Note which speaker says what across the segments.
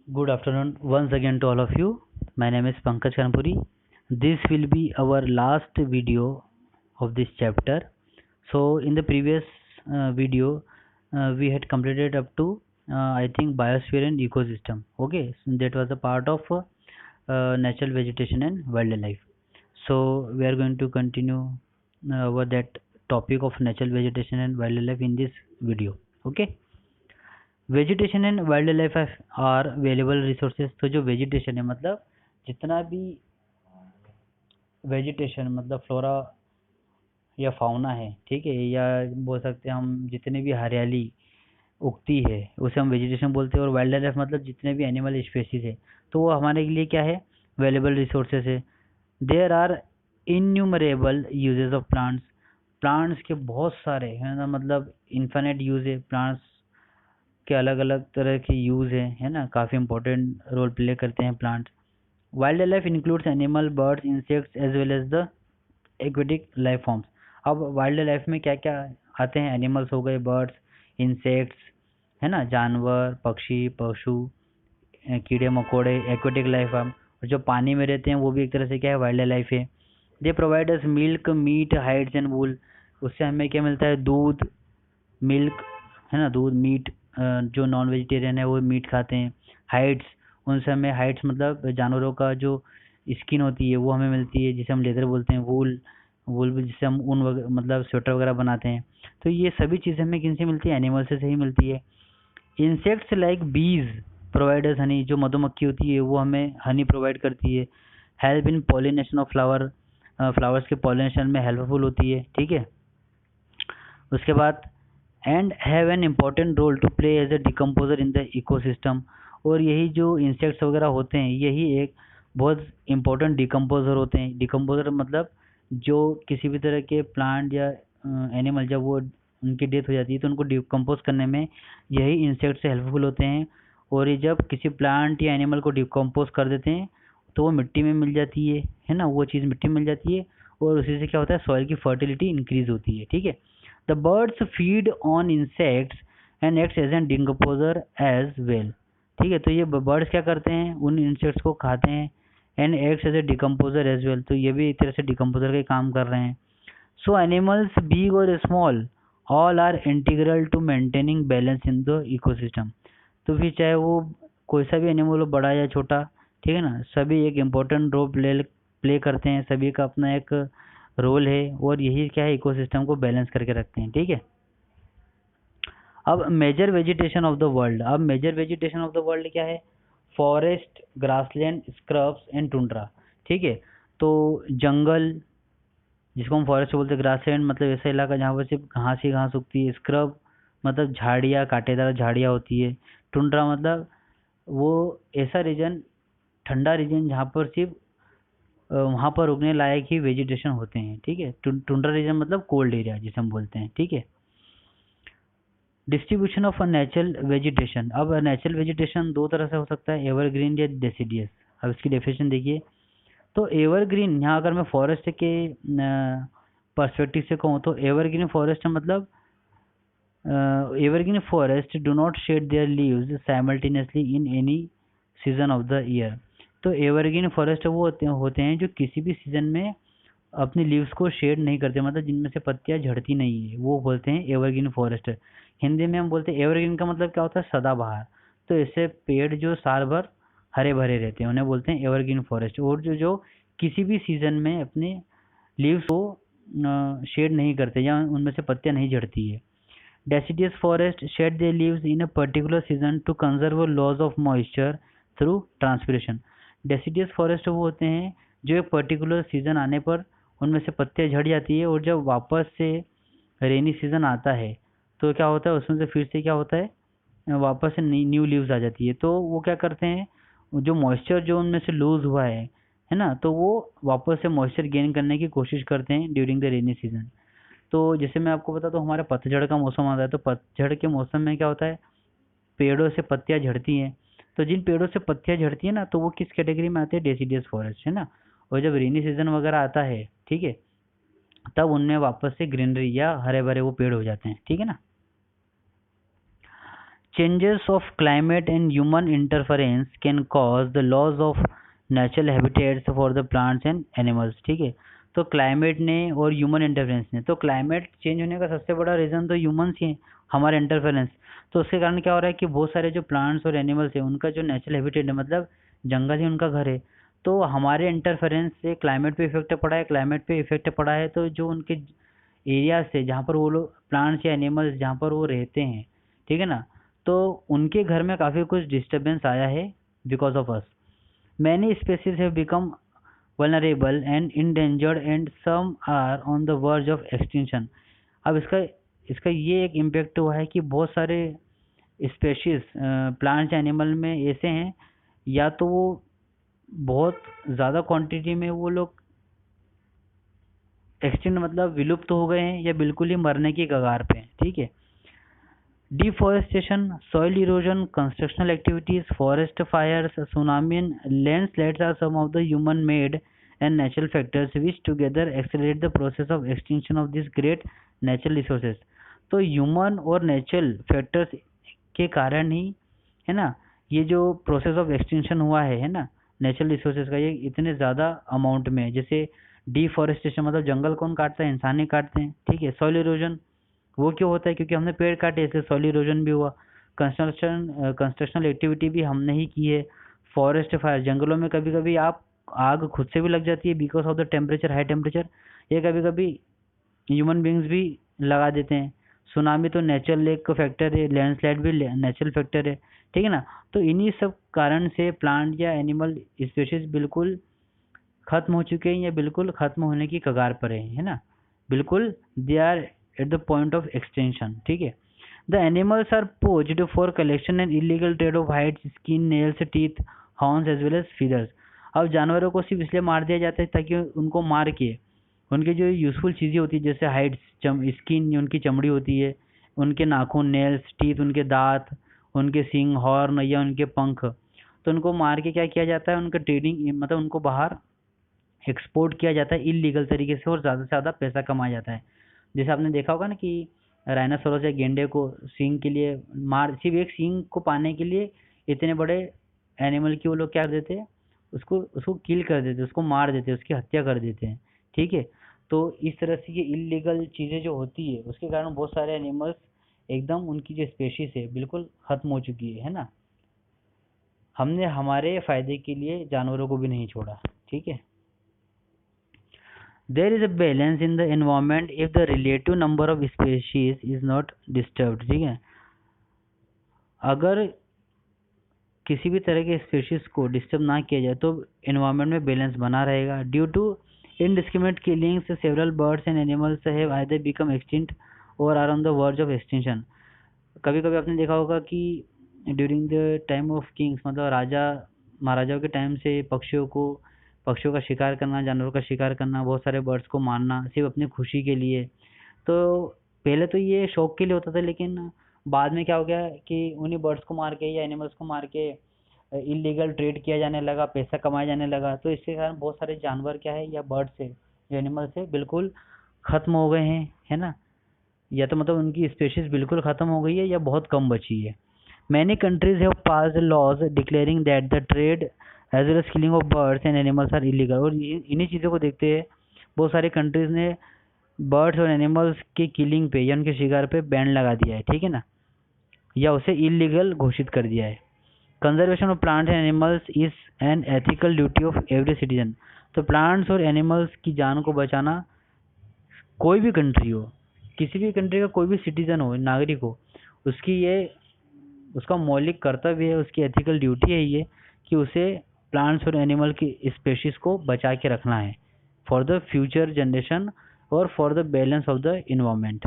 Speaker 1: Good afternoon once again to all of you. My name is Pankaj Kanpuri. This will be our last video of this chapter. So, in the previous video, we had completed up to I think biosphere and ecosystem. Okay, so that was a part of natural vegetation and wildlife. So, we are going to continue over that topic of natural vegetation and wildlife in this video. Okay. Vegetation and wild life are available resources. तो जो vegetation है मतलब जितना भी vegetation मतलब flora या fauna है, ठीक है, या बोल सकते हैं हम जितने भी हरियाली उगती है उसे हम वेजिटेशन बोलते हैं। और वाइल्ड लाइफ मतलब जितने भी एनिमल स्पेसीज है तो वो हमारे लिए क्या है, अवेलेबल रिसोर्सेज है। There are innumerable uses of plants. Plants के बहुत सारे है ना, मतलब इन्फिनिट यूज है प्लांट्स के, अलग अलग तरह के यूज़ है ना, काफ़ी इंपॉर्टेंट रोल प्ले करते हैं plants. Wildlife includes animal, birds, insects as well as the aquatic life forms. अब वाइल्ड लाइफ में क्या क्या आते हैं, एनिमल्स हो गए, बर्ड्स, इंसेक्ट्स है ना, जानवर, पक्षी, पशु, कीड़े मकोड़े, एक्वेटिक लाइफ फॉर्म। और जो पानी में रहते हैं वो भी एक तरह से क्या है, वाइल्ड लाइफ है। They provide us milk, meat, hides and wool. उससे हमें क्या मिलता है, दूध, मिल्क है ना, दूध, मीट, जो नॉन वेजिटेरियन है वो मीट खाते हैं। हाइड्स, उनसे हमें हाइड्स मतलब जानवरों का जो स्किन होती है वो हमें मिलती है, जिसे हम लेदर बोलते हैं। वूल, वूल भी जिससे हम ऊन मतलब स्वेटर वगैरह बनाते हैं। तो ये सभी चीज़ें हमें किन से मिलती है, एनिमल से ही मिलती है। इंसेक्ट्स लाइक बीज प्रोवाइडर्स हनी, जो मधुमक्खी होती है वो हमें हनी प्रोवाइड करती है। Help in pollination of flower, flowers के पॉलिनेशन में हेल्पफुल होती है, ठीक है। उसके बाद and have an important role to play as a decomposer in the ecosystem. और यही जो इंसेक्ट्स वगैरह होते हैं यही एक बहुत इम्पोर्टेंट डिकम्पोजर होते हैं। डिकम्पोजर मतलब जो किसी भी तरह के प्लांट या एनिमल जब वो उनकी डेथ हो जाती है तो उनको डिकम्पोज करने में यही इंसेक्ट से हेल्पफुल होते हैं। और ये जब किसी प्लांट या एनिमल को डिकम्पोज कर देते हैं तो वो मिट्टी में मिल जाती है ना, वो चीज़ मिट्टी में मिल जाती है और उसी से क्या होता है, सॉइल की फर्टिलिटी इंक्रीज होती है, ठीक है। The birds feed on insects and acts as a decomposer as well। ठीक है, तो ये बर्ड्स क्या करते हैं, उन इंसेक्ट्स को खाते हैं। And acts as a decomposer as well, तो ये भी एक तरह से डिकम्पोजर का काम कर रहे हैं। So animals big or small all are integral to maintaining balance in the ecosystem. तो फिर चाहे वो कोई सा भी एनिमल हो, बड़ा या छोटा, ठीक है ना, सभी एक इम्पोर्टेंट रोल प्ले करते हैं, सभी का अपना एक रोल है और यही क्या है, इकोसिस्टम को बैलेंस करके रखते हैं, ठीक है। अब major vegetation of the world. अब major vegetation of the world क्या है, forest, grassland, scrubs and tundra, ठीक है। तो जंगल जिसको हम फॉरेस्ट बोलते हैं, ग्रासलैंड मतलब ऐसा इलाका जहाँ पर सिर्फ घास ही घास उगती है, स्क्रब मतलब झाड़ियाँ, कांटेदार झाड़ियाँ होती है, टुंड्रा मतलब वो ऐसा रीजन, ठंडा रीजन जहाँ पर सिर्फ वहाँ पर उगने लायक ही वेजिटेशन होते हैं, ठीक है। टुंड्रा रीजन मतलब कोल्ड एरिया जिसे हम बोलते हैं, ठीक है। Distribution of a natural vegetation. अब नेचुरल वेजिटेशन दो तरह से हो सकता है, एवरग्रीन या डेसिडियस। अब इसकी डेफिनेशन देखिए, तो एवरग्रीन, यहाँ अगर मैं फॉरेस्ट के पर्सपेक्टिव से कहूँ तो एवरग्रीन फॉरेस्ट मतलब evergreen forest do not shade there leaves simultaneously in any season of the year. तो एवरग्रीन फॉरेस्ट वो होते हैं जो किसी भी सीजन में अपनी लीव्स को शेड नहीं करते, मतलब जिनमें से पत्तियां झड़ती नहीं है, वो बोलते हैं एवरग्रीन फॉरेस्ट। हिंदी में हम बोलते हैं एवरग्रीन का मतलब क्या होता है, सदाबहार। तो ऐसे पेड़ जो साल भर हरे भरे रहते हैं उन्हें बोलते हैं एवरग्रीन फॉरेस्ट। और जो जो किसी भी सीजन में अपने लीव्स को शेड नहीं करते या उनमें से पत्तियां नहीं झड़ती है। Deciduous forest shed their leaves in a particular season to conserve laws of moisture through transpiration। Deciduous forest वो होते हैं जो एक पर्टिकुलर सीजन आने पर उनमें से पत्तियां झड़ जाती है और जब वापस से रेनी सीजन आता है तो क्या होता है, उसमें से फिर से क्या होता है, वापस से न्यू लीव्स आ जाती है। तो वो क्या करते हैं, जो मॉइस्चर जो उनमें से लूज हुआ है ना, तो वो वापस से मॉइस्चर गेन करने की कोशिश करते हैं ड्यूरिंग द रेनी सीजन। तो जैसे मैं आपको बता, तो हमारा पतझड़ का मौसम आता है, तो पतझड़ के मौसम में क्या होता है, पेड़ों से पत्तियां झड़ती हैं। तो जिन पेड़ों से पत्तियां झड़ती है ना, तो वो किस कैटेगरी में आते हैं, डेसिडियस फॉरेस्ट, है ना। और जब रेनी सीजन वगैरह आता है, ठीक है, तब उनमें वापस से ग्रीनरी या हरे भरे वो पेड़ हो जाते हैं, ठीक है ना। changes of climate and human interference can cause the loss of natural habitats for the plants and animals. ठीक है, तो क्लाइमेट ने और ह्यूमन इंटरफेरेंस ने, तो क्लाइमेट चेंज होने का सबसे बड़ा रीज़न तो ह्यूमंस ही है, हमारे इंटरफेरेंस। तो उसके कारण क्या हो रहा है कि बहुत सारे जो प्लांट्स और एनिमल्स हैं उनका जो नेचुरल हैबिटेट है, मतलब जंगल ही उनका घर है, तो हमारे इंटरफेरेंस से क्लाइमेट पे इफेक्ट पड़ा है, क्लाइमेट पे इफेक्ट पड़ा है, तो जो उनके एरिया से जहाँ पर वो लोग प्लांट्स या एनिमल्स जहाँ पर वो रहते हैं, ठीक है ना, तो उनके घर में काफ़ी कुछ डिस्टर्बेंस आया है because of us. Many species have become vulnerable and endangered and some are on the verge of extinction। अब इसका इसका ये एक इम्पेक्ट हुआ है कि बहुत सारे स्पेशीज प्लांट्स एनिमल में ऐसे हैं, या तो वो बहुत ज़्यादा क्वांटिटी में वो लोग एक्सटिंक्ट मतलब विलुप्त हो गए हैं, या बिल्कुल ही मरने की कगार पे हैं। ठीक है, deforestation, soil erosion, constructional activities, forest fires, tsunami and landslides are some of the human-made and natural factors which together accelerate the process of extinction of these great natural resources। तो human और natural factors के कारण ही है ना ये जो process of extinction हुआ है ना नेचुरल रिसोर्सेज का, ये इतने ज़्यादा अमाउंट में। जैसे डिफॉरेस्टेशन मतलब जंगल कौन काटता है, इंसान ही काटते हैं। ठीक है, सॉइल इरोजन वो क्यों होता है, क्योंकि हमने पेड़ काटे, इसलिए सॉइल इरोजन भी हुआ। कंस्ट्रक्शनल एक्टिविटी भी हमने ही की है। फॉरेस्ट फायर, जंगलों में कभी कभी आप आग खुद से भी लग जाती है because of the temperature, high temperature, ये कभी कभी ह्यूमन बींग्स भी लगा देते हैं। सुनामी तो नेचुरल एक फैक्टर है, लैंडस्लाइड भी नेचुरल फैक्टर है। ठीक है ना, तो इन्हीं सब कारण से प्लांट या एनिमल स्पीशीज बिल्कुल खत्म हो चुके हैं या बिल्कुल खत्म होने की कगार पर है ना, बिल्कुल they are at the point of extension. ठीक है, the animals are poached for collection and illegal trade of hides, skin, nails, teeth, horns as well as feathers. अब जानवरों को सिर्फ इसलिए मार दिया जाता है ताकि उनको मार के उनकी जो यूजफुल चीज़ें होती है, जैसे हाइड्स, स्किन उनकी चमड़ी होती है, उनके नाखून, नेल्स, टीथ उनके दांत, उनके सींग, हॉर्न या उनके पंख, तो उनको मार के क्या किया जाता है, उनका ट्रेडिंग मतलब उनको बाहर एक्सपोर्ट किया जाता है इलीगल तरीके से, और ज़्यादा से ज़्यादा पैसा कमाया जाता है। जैसे आपने देखा होगा ना कि राइनासोरस या गेंडे को सींग के लिए सिर्फ एक सींग को पाने के लिए इतने बड़े एनिमल की वो लोग क्या कर देते हैं, उसको उसको किल कर देते, उसको मार देते, उसकी हत्या कर देते हैं। ठीक है, तो इस तरह से ये इलीगल चीज़ें जो होती है उसके कारण बहुत सारे एनिमल्स एकदम उनकी जो स्पेशीज है बिल्कुल खत्म हो चुकी है ना। हमने हमारे फायदे के लिए जानवरों को भी नहीं छोड़ा। ठीक है, there is a balance in the environment if the relative number of species is not disturbed। ठीक है, अगर किसी भी तरह के स्पीशीज को डिस्टर्ब ना किया जाए तो एनवायरनमेंट में बैलेंस बना रहेगा। Due to indiscriminate killings several birds and animals have either become extinct or are on the verge of extinction। कभी कभी आपने देखा होगा कि during the time of Kings मतलब राजा महाराजाओं के टाइम से पक्षियों का शिकार करना, जानवरों का शिकार करना, बहुत सारे बर्ड्स को मारना सिर्फ अपनी खुशी के लिए। तो पहले तो ये शौक के लिए होता था, लेकिन बाद में क्या हो गया कि उन्हीं बर्ड्स को मार के या एनिमल्स को मार के इलीगल ट्रेड किया जाने लगा, पैसा कमाया जाने लगा। तो इसके कारण बहुत सारे जानवर क्या है या बर्ड्स है जो एनिमल्स है बिल्कुल खत्म हो गए हैं, है ना, या तो मतलब उनकी स्पेशीज बिल्कुल खत्म हो गई है या बहुत कम बची है। Many countries have passed laws declaring that the trade as well as killing of birds and animals are illegal. और इन्हीं चीज़ों को देखते हुए बहुत सारी कंट्रीज ने बर्ड्स और एनिमल्स की किलिंग पे या उनके शिकार पे बैन लगा दिया है। ठीक है ना, या उसे इलीगल घोषित कर दिया है। Conservation of plants and animals is an ethical duty of every citizen. तो प्लांट्स और एनिमल्स की जान को बचाना कोई भी कंट्री हो, किसी भी कंट्री का कोई भी सिटीजन हो, नागरिक हो, उसका मौलिक कर्तव्य है, उसकी एथिकल ड्यूटी है ये कि उसे प्लांट्स और एनिमल की स्पेशीज को बचा के रखना है फॉर द फ्यूचर जनरेशन और for the balance of the environment.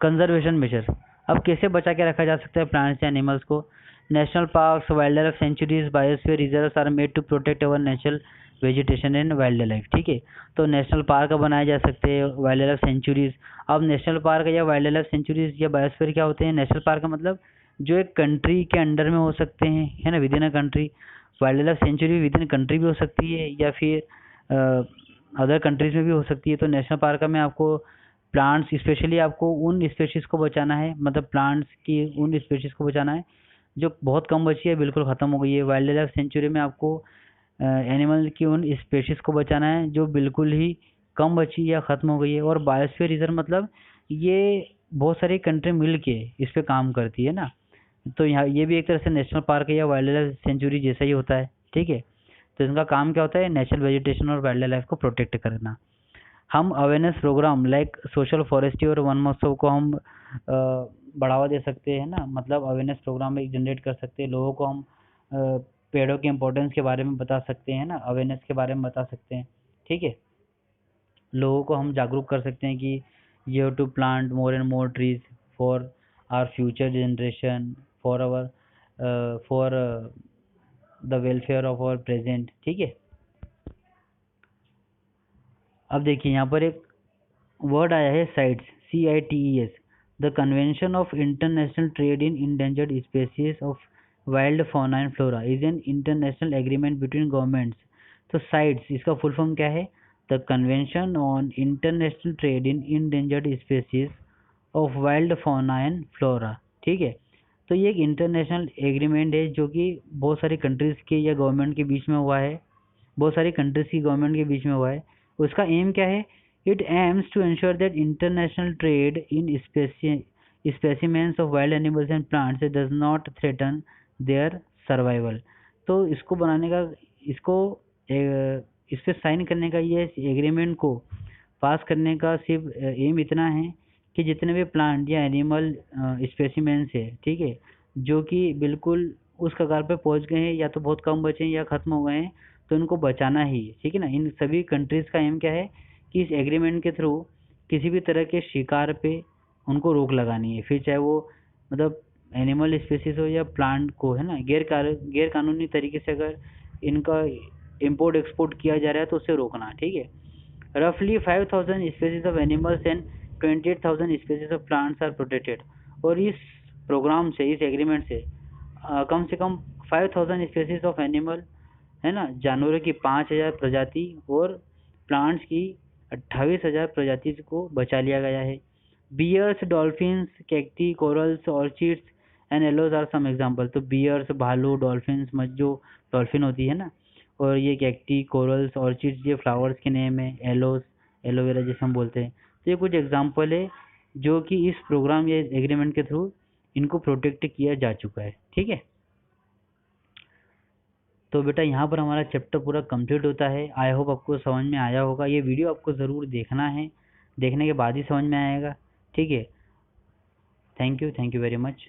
Speaker 1: Conservation measure, अब कैसे बचा के रखा जा सकता है प्लांट्स या एनिमल्स को। National parks, wild life sanctuaries, biosphere reserves are made to protect our natural vegetation and wild life. ठीक है, तो नेशनल पार्क बनाए जा सकते हैं, वाइल्ड लाइफ सेंचुरीज। अब नेशनल पार्क या वाइल्ड लाइफ सेंचुरीज या बायोस्फीयर क्या होते हैं? नेशनल पार्क का मतलब जो एक कंट्री के अंडर में हो सकते हैं, है ना, with in a country. Wild life sanctuary with in country भी हो सकती है या फिर अदर कंट्रीज में भी हो सकती है। तो नेशनल पार्क में आपको प्लांट्स स्पेशली आपको उन स्पेशीज को बचाना है, मतलब प्लांट्स की उन स्पेशीज को बचाना है जो बहुत कम बची है, बिल्कुल ख़त्म हो गई है। वाइल्ड लाइफ सेंचुरी में आपको एनिमल की उन स्पेशीज को बचाना है जो बिल्कुल ही कम बची या ख़त्म हो गई है। और बायोस्फीयर रिजर्व मतलब ये बहुत सारी कंट्री मिल के इस पे काम करती है ना, तो यहाँ ये भी एक तरह से नेशनल पार्क है या वाइल्ड लाइफ सेंचुरी जैसा ही होता है, ठीक है। तो इनका काम क्या होता है, नेचुरल वेजिटेशन और वाइल्ड लाइफ को प्रोटेक्ट करना। हम awareness program like social forestry और वन महोत्सव को हम बढ़ावा दे सकते हैं ना, मतलब अवेयरनेस प्रोग्राम एक जनरेट कर सकते हैं, लोगों को हम पेड़ों के इम्पोर्टेंस के बारे में बता सकते हैं ना, अवेयरनेस के बारे में बता सकते हैं, ठीक है। लोगों को हम जागरूक कर सकते हैं कि you have to plant more and more trees for our future generation, for our for the welfare of our present, ठीक है। अब देखिए यहाँ पर एक वर्ड आया है sites, CITES, the convention of international trade in endangered species of wild fauna and flora is an international agreement between governments. तो साइट्स इसका फुल फॉर्म क्या है, the convention on international trade in endangered species of wild fauna and flora, ठीक है। तो ये एक international agreement है जो कि बहुत सारी कंट्रीज़ के या गवर्नमेंट के बीच में हुआ है, बहुत सारी कंट्रीज़ की गवर्नमेंट के बीच में हुआ है। उसका एम क्या है, it aims to ensure that international trade in specimens of wild animals and plants does not threaten their survival. तो इसको बनाने का, इसको इस पे साइन करने का, ये एग्रीमेंट को पास करने का सिर्फ एम इतना है कि जितने भी प्लांट या एनिमल स्पेसिमेंस है, ठीक है, जो कि बिल्कुल उस कगार पे पहुंच गए हैं या तो बहुत कम बचे हैं या ख़त्म हो गए हैं, तो उनको बचाना ही है, ठीक है ना। इन सभी कंट्रीज़ का एम क्या है कि इस एग्रीमेंट के थ्रू किसी भी तरह के शिकार पे उनको रोक लगानी है, फिर चाहे वो मतलब एनिमल स्पेसीज हो या प्लांट को, है ना। गैर कानूनी तरीके से अगर इनका इम्पोर्ट एक्सपोर्ट किया जा रहा है तो उसे रोकना, ठीक है। रफली 5000 species of animals and 28,000 species of plants are protected. और इस प्रोग्राम से, इस एग्रीमेंट से कम से कम 5000 स्पेसीज ऑफ एनिमल, है ना, जानवरों की 5000 प्रजाति और प्लांट्स की 28,000 प्रजाति को बचा लिया गया है। Bears, dolphins, cacti, corals, orchids and aloes are some example. तो बियर्स, भालू, डॉल्फिन्स, जो डॉल्फिन होती है ना, और ये कैक्टी, कोरल्स, ऑर्चिड्स, ये फ्लावर्स के नेम है, एलोज, एलोवेरा जिसे हम बोलते हैं। तो ये कुछ एग्जांपल है जो कि इस प्रोग्राम या एग्रीमेंट के थ्रू इनको प्रोटेक्ट किया जा चुका है, ठीक है। तो बेटा यहाँ पर हमारा चैप्टर पूरा कंप्लीट होता है। आई होप आपको समझ में आया होगा। ये वीडियो आपको ज़रूर देखना है, देखने के बाद ही समझ में आएगा, ठीक है। Thank you very much.